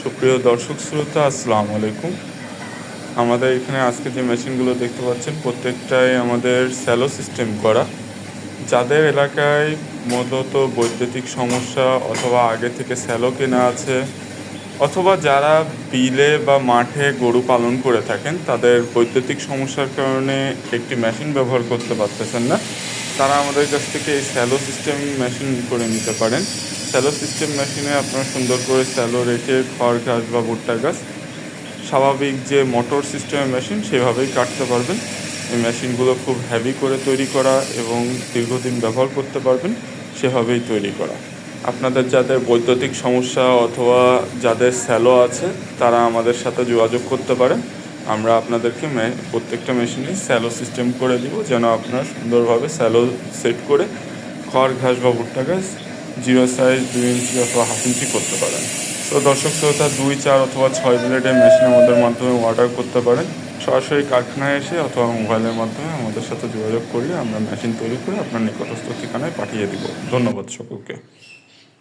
সুপ্রিয় দর্শক শ্রোতা, আসসালামু আলাইকুম। আমাদের এখানে আজকে যে মেশিনগুলো দেখতে পাচ্ছেন প্রত্যেকটাই আমাদের স্যালো সিস্টেম করা। যাদের এলাকায় মূলত বৈদ্যুতিক সমস্যা অথবা আগে থেকে স্যালো কেনা আছে, অথবা যারা বিলে বা মাঠে গরু পালন করে থাকেন তাদের বৈদ্যুতিক সমস্যার কারণে একটি মেশিন ব্যবহার করতে পারতেছেন না, তারা আমাদের কাছ থেকে এই স্যালো সিস্টেম মেশিন করে নিতে পারেন। স্যালো সিস্টেম মেশিনে আপনারা সুন্দর করে স্যালো রেখে খড় ঘাস বা ভুট্টা গাছ স্বাভাবিক যে মোটর সিস্টেমের মেশিন সেভাবেই কাটতে পারবেন। এই মেশিনগুলো খুব হেভি করে তৈরি করা এবং দীর্ঘদিন ব্যবহার করতে পারবেন সেভাবেই তৈরি করা। আপনাদের যাদের বৈদ্যুতিক সমস্যা অথবা যাদের স্যালো আছে তারা আমাদের সাথে যোগাযোগ করতে পারেন। আমরা আপনাদেরকে প্রত্যেকটা মেশিনে স্যালো সিস্টেম করে দিব, যেন আপনারা সুন্দরভাবে স্যালো সেট করে খড় ঘাস বা ভুট্টা ঘাস 0 সাইজ 2 ইঞ্চি অথবা হাফ ইঞ্চি করতে পারেন। তো দর্শক শ্রোতা, 2, 4 অথবা 6 ব্লেডের মেশিন আমাদের মাধ্যমে অর্ডার করতে পারেন। সরাসরি কারখানায় এসে অথবা মোবাইলের মাধ্যমে আমাদের সাথে যোগাযোগ করিয়ে আমরা মেশিন তৈরি করে আপনার নিকটস্থ ঠিকানায় পাঠিয়ে দিব। ধন্যবাদ সকলকে।